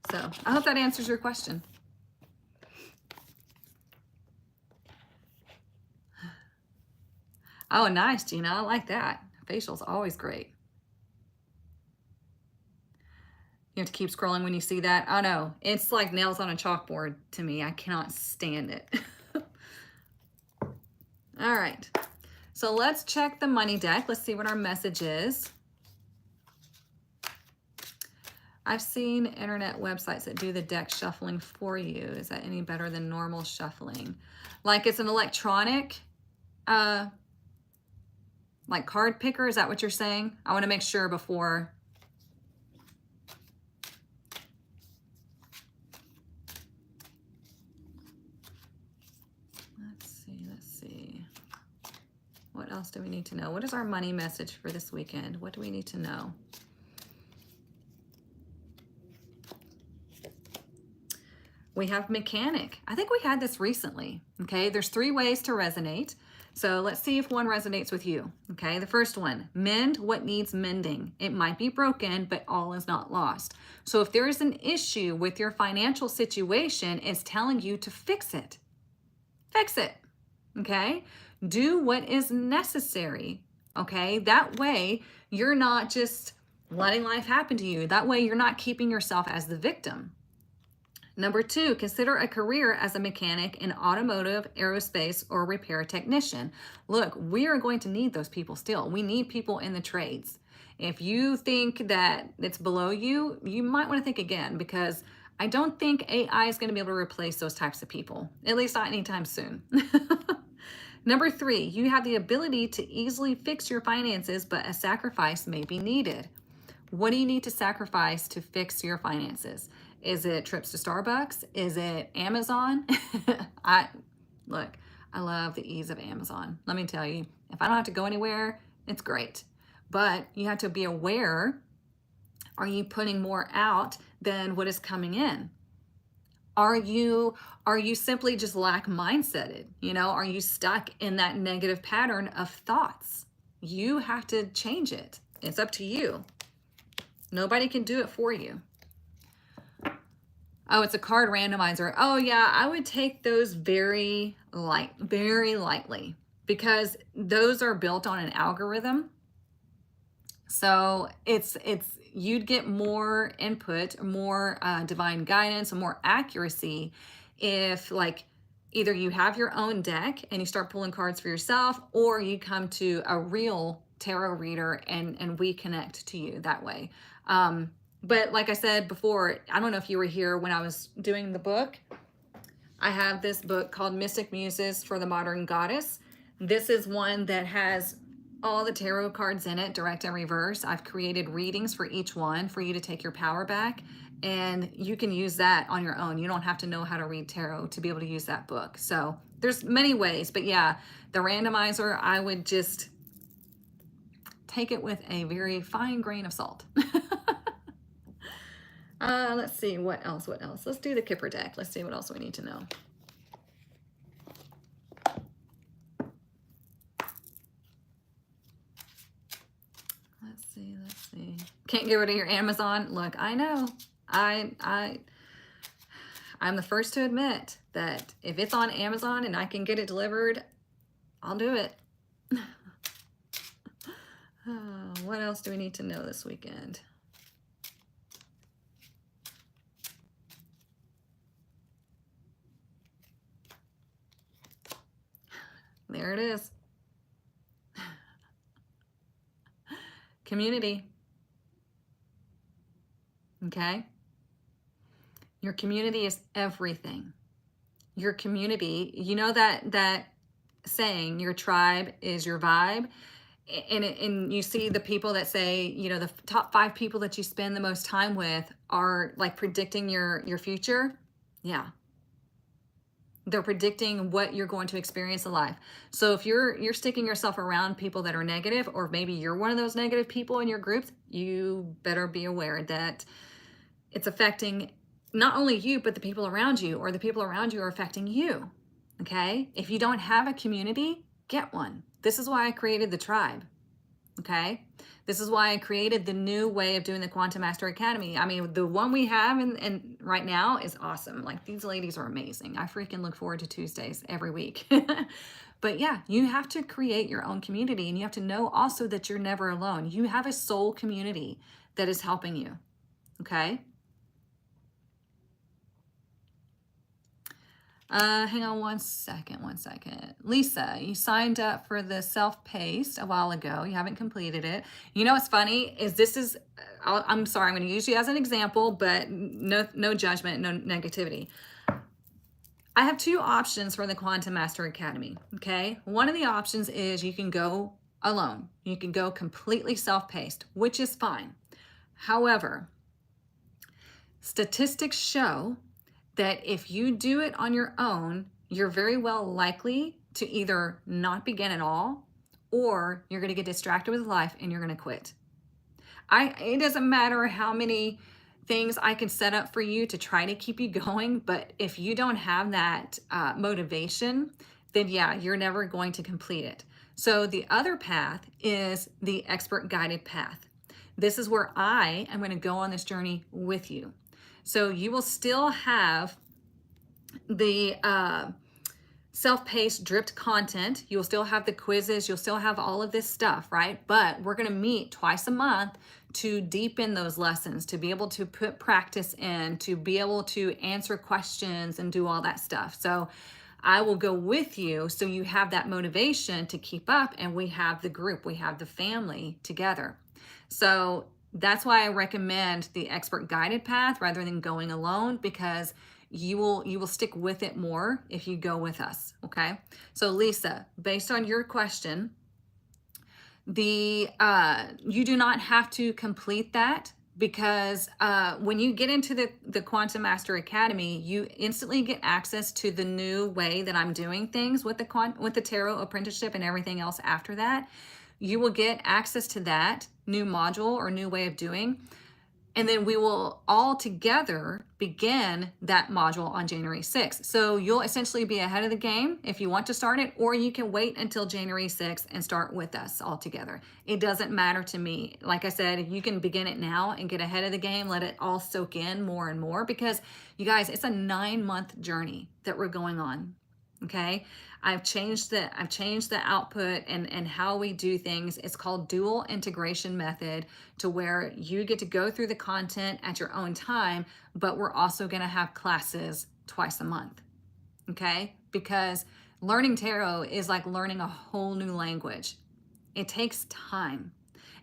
So I hope that answers your question. Oh, nice, Gina. I like that. Facial's always great. You have to keep scrolling when you see that. I know. It's like nails on a chalkboard to me. I cannot stand it. All right. So let's check the money deck. Let's see what our message is. I've seen internet websites that do the deck shuffling for you. Is that any better than normal shuffling? Like it's an electronic, like card picker. Is that what you're saying? I want to make sure before. Let's see. What else do we need to know? What is our money message for this weekend? What do we need to know? We have mechanic. I think we had this recently. Okay, there's 3 ways to resonate. So let's see if one resonates with you. Okay, the first one, mend what needs mending. It might be broken, but all is not lost. So if there is an issue with your financial situation, it's telling you to fix it. Fix it. Okay, do what is necessary. Okay, that way you're not just letting life happen to you. That way you're not keeping yourself as the victim. Number 2, consider a career as a mechanic in automotive, aerospace, or repair technician. Look, we are going to need those people still. We need people in the trades. If you think that it's below you, you might want to think again because I don't think AI is going to be able to replace those types of people, at least not anytime soon. Number 3, you have the ability to easily fix your finances, but a sacrifice may be needed. What do you need to sacrifice to fix your finances? Is it trips to Starbucks? Is it Amazon? I love the ease of Amazon. Let me tell you, if I don't have to go anywhere, it's great. But you have to be aware, are you putting more out than what is coming in? Are you simply just lack mindseted? You know, are you stuck in that negative pattern of thoughts? You have to change it. It's up to you. Nobody can do it for you. Oh, it's a card randomizer. Oh yeah, I would take those very lightly because those are built on an algorithm. So you'd get more input, more divine guidance, and more accuracy if like either you have your own deck and you start pulling cards for yourself, or you come to a real tarot reader and we connect to you that way. But like I said before, I don't know if you were here when I was doing the book. I have this book called Mystic Muses for the Modern Goddess. This is one that has all the tarot cards in it, direct and reverse. I've created readings for each one for you to take your power back, and you can use that on your own. You don't have to know how to read tarot to be able to use that book. So there's many ways, but yeah, the randomizer, I would just take it with a very fine grain of salt. Let's see, what else? Let's do the Kipper deck. Let's see what else we need to know. Let's see. Can't get rid of your Amazon. Look, I know. I'm the first to admit that if it's on Amazon and I can get it delivered, I'll do it. What else do we need to know this weekend? There it is. Community. Okay? Your community is everything. Your community, you know that saying, your tribe is your vibe. And you see the people that say, you know, the top 5 people that you spend the most time with are like predicting your future. Yeah. They're predicting what you're going to experience in life. So if you're sticking yourself around people that are negative, or maybe you're one of those negative people in your groups, you better be aware that it's affecting not only you, but the people around you, or the people around you are affecting you. Okay? If you don't have a community, get one. This is why I created the tribe. Okay? This is why I created the new way of doing the Quantum Master Academy. I mean, the one we have and right now is awesome. Like, these ladies are amazing. I freaking look forward to Tuesdays every week. But yeah, you have to create your own community, and you have to know also that you're never alone. You have a soul community that is helping you. Okay? Hang on one second. Lisa, you signed up for the self-paced a while ago. You haven't completed it. You know what's funny is I'm sorry, I'm going to use you as an example, but no judgment, no negativity. I have 2 options for the Quantum Master Academy, okay? One of the options is you can go alone. You can go completely self-paced, which is fine. However, statistics show that if you do it on your own, you're very well likely to either not begin at all, or you're going to get distracted with life and you're going to quit. It doesn't matter how many things I can set up for you to try to keep you going, but if you don't have that motivation, then yeah, you're never going to complete it. So the other path is the expert guided path. This is where I am going to go on this journey with you. So you will still have the self-paced dripped content. You'll still have the quizzes. You'll still have all of this stuff, right? But we're going to meet twice a month to deepen those lessons, to be able to put practice in, to be able to answer questions and do all that stuff. So I will go with you so you have that motivation to keep up, and we have the group, we have the family together. So that's why I recommend the expert guided path rather than going alone, because you will stick with it more if you go with us. Okay? So Lisa, based on your question, you do not have to complete that, because when you get into the Quantum Master Academy, you instantly get access to the new way that I'm doing things with the Tarot Apprenticeship and everything else after that. You will get access to that new module or new way of doing. And then we will all together begin that module on January 6th. So you'll essentially be ahead of the game if you want to start it, or you can wait until January 6th and start with us all together. It doesn't matter to me. Like I said, you can begin it now and get ahead of the game, let it all soak in more and more, because you guys, it's a 9-month journey that we're going on. Okay, I've changed the output and how we do things. It's called dual integration method, to where you get to go through the content at your own time, but we're also going to have classes twice a month. Okay, because learning tarot is like learning a whole new language. It takes time.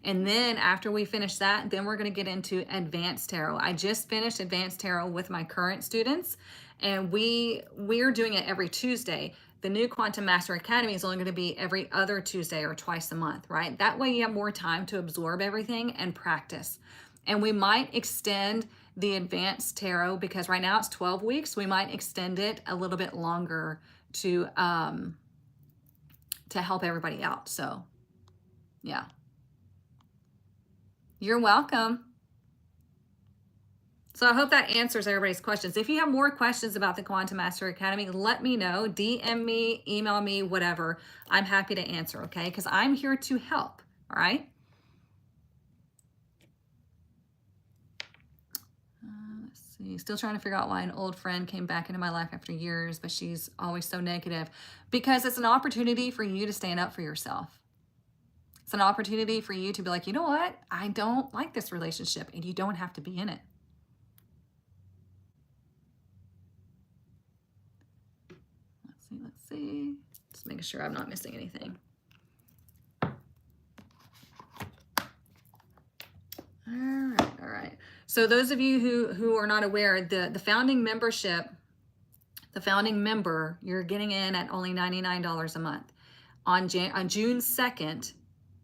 And then after we finish that, then we're going to get into advanced tarot. I just finished advanced tarot with my current students, and we're doing it every Tuesday. The new Quantum Master Academy is only going to be every other Tuesday or twice a month, right? That way you have more time to absorb everything and practice. And we might extend the advanced tarot, because right now it's 12 weeks. We might extend it a little bit longer to help everybody out. So yeah, you're welcome. So I hope that answers everybody's questions. If you have more questions about the Quantum Master Academy, let me know, DM me, email me, whatever. I'm happy to answer, okay? Because I'm here to help, all right? Let's see, still trying to figure out why an old friend came back into my life after years, but she's always so negative. Because it's an opportunity for you to stand up for yourself. It's an opportunity for you to be like, you know what? I don't like this relationship, and you don't have to be in it. Let's see. Just making sure I'm not missing anything. All right. So those of you who are not aware, the founding membership, the founding member, you're getting in at only $99 a month. On June 2nd,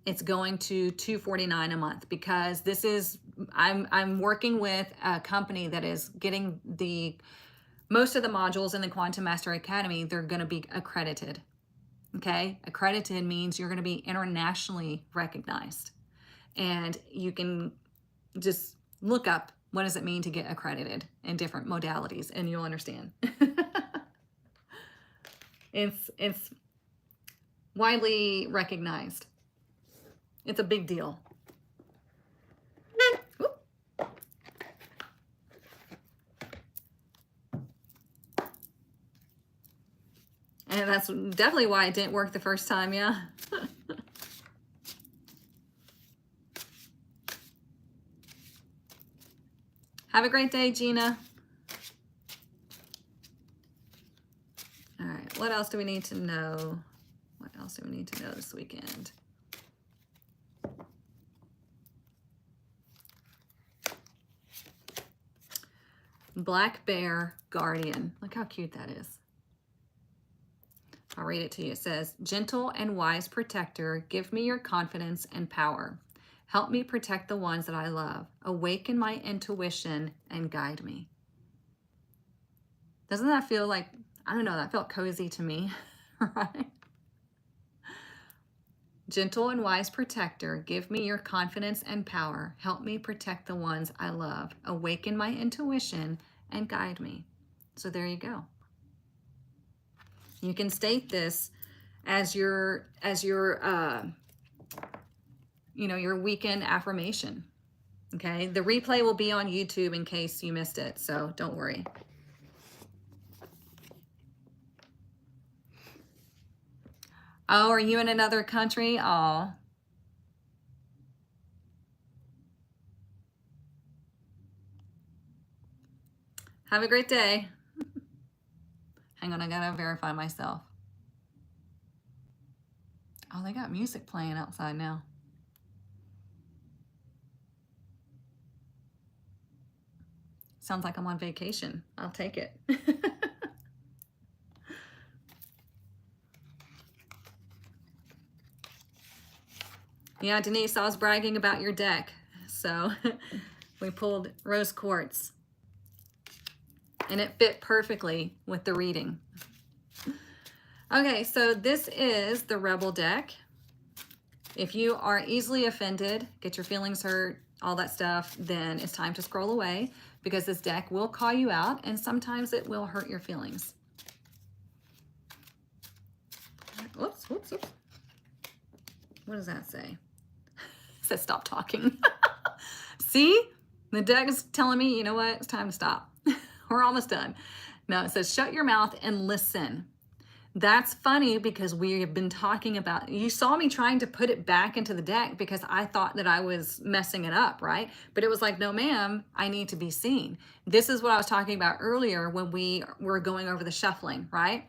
it's going to $249 a month, because this is, I'm working with a company that is getting most of the modules in the Quantum Master Academy. They're going to be accredited. Okay, accredited means you're going to be internationally recognized, and you can just look up what does it mean to get accredited in different modalities, and you'll understand. It's widely recognized. It's a big deal. Oop. And that's definitely why it didn't work the first time, yeah. Have a great day, Gina. All right, what else do we need to know? What else do we need to know this weekend? Black Bear Guardian. Look how cute that is. I'll read it to you. It says, gentle and wise protector, give me your confidence and power. Help me protect the ones that I love. Awaken my intuition and guide me. Doesn't that feel like, I don't know, that felt cozy to me, right? Gentle and wise protector, give me your confidence and power. Help me protect the ones I love. Awaken my intuition and guide me. So there you go. You can state this as your your weekend affirmation. Okay, the replay will be on YouTube in case you missed it, so don't worry. Oh, are you in another country? Oh. Have a great day. Hang on, I gotta verify myself. Oh, they got music playing outside now. Sounds like I'm on vacation. I'll take it. Yeah, Denise, I was bragging about your deck. So we pulled rose quartz, and it fit perfectly with the reading. Okay, so this is the Rebel deck. If you are easily offended, get your feelings hurt, all that stuff, then it's time to scroll away, because this deck will call you out, and sometimes it will hurt your feelings. Whoops, whoops, whoops. What does that say? It says stop talking. See? The deck is telling me, you know what? It's time to stop. We're almost done. No, it says shut your mouth and listen. That's funny, because we have been talking about, you saw me trying to put it back into the deck because I thought that I was messing it up, right? But it was like, no, ma'am, I need to be seen. This is what I was talking about earlier when we were going over the shuffling, right?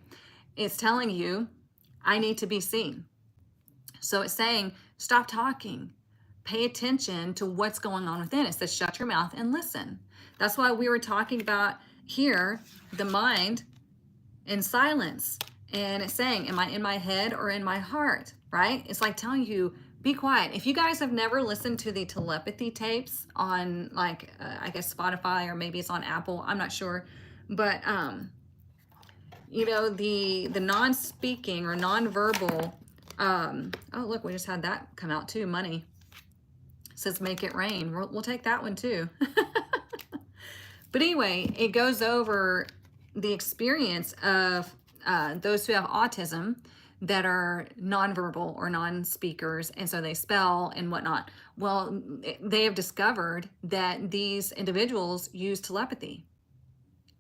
It's telling you, I need to be seen. So it's saying, stop talking. pay attention to what's going on within. It says shut your mouth and listen. That's why we were talking about here the mind in silence. And it's saying, am I in my head or in my heart, right? It's like telling you, be quiet. If you guys have never listened to the telepathy tapes on like, I guess Spotify, or maybe it's on Apple, I'm not sure. But, you know, the non-speaking or non-verbal, oh, look, we just had that come out too, money. It says make it rain. We'll take that one too. But anyway, it goes over the experience of those who have autism that are nonverbal or non-speakers, and so they spell and whatnot. Well, they have discovered that these individuals use telepathy,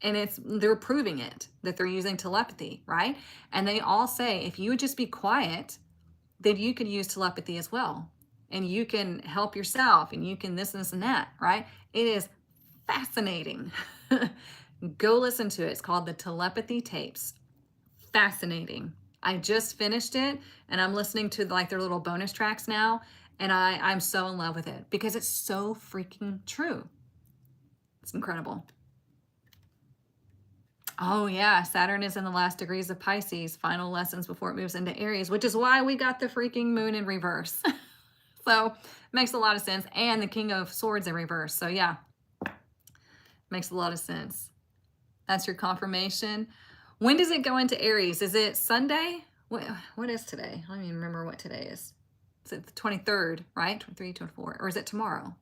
and they're proving it, that they're using telepathy, right? And they all say, if you would just be quiet, then you could use telepathy as well, and you can help yourself, and you can this and this and that, right? It is fascinating. Go listen to it. It's called the Telepathy Tapes. Fascinating. I just finished it, and I'm listening to like their little bonus tracks now, and I'm so in love with it because it's so freaking true. It's incredible. Oh yeah, Saturn is in the last degrees of Pisces, final lessons before it moves into Aries, which is why we got the freaking moon in reverse. So makes a lot of sense. And the King of Swords in reverse. So yeah, makes a lot of sense. That's your confirmation. When does it go into Aries? Is it Sunday? What is today? I don't even remember what today is. Is it the 23rd, right? 23, 24, or is it tomorrow?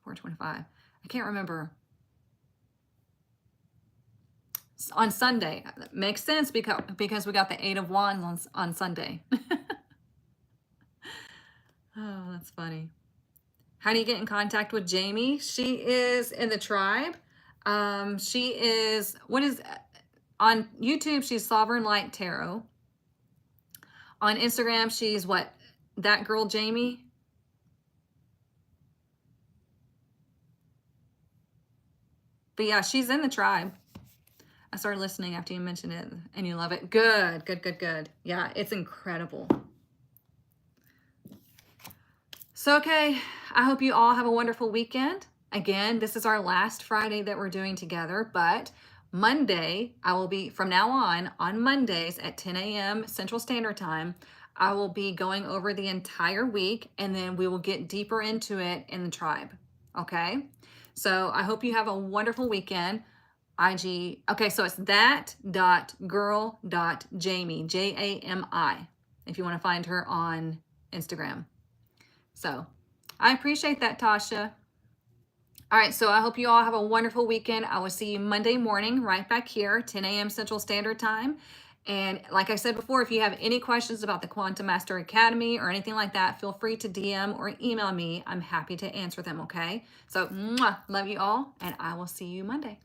425. I can't remember. On Sunday. Makes sense because we got the 8 of Wands on Sunday. Oh, that's funny. How do you get in contact with Jamie? She is in the tribe. She is, on YouTube, she's Sovereign Light Tarot. On Instagram, she's what? That girl Jamie? But yeah, she's in the tribe. I started listening after you mentioned it, and you love it. Good, good, good, good. Yeah, it's incredible. So, okay, I hope you all have a wonderful weekend. Again, this is our last Friday that we're doing together, but Monday, I will be, from now on Mondays at 10 a.m. Central Standard Time, I will be going over the entire week, and then we will get deeper into it in the tribe, okay? So I hope you have a wonderful weekend. Okay, so it's that.girl.jamie, Jami, if you want to find her on Instagram. So I appreciate that, Tasha. All right, so I hope you all have a wonderful weekend. I will see you Monday morning right back here, 10 a.m. Central Standard Time. And like I said before, if you have any questions about the Quantum Master Academy or anything like that, feel free to DM or email me. I'm happy to answer them, okay? So, love you all, and I will see you Monday.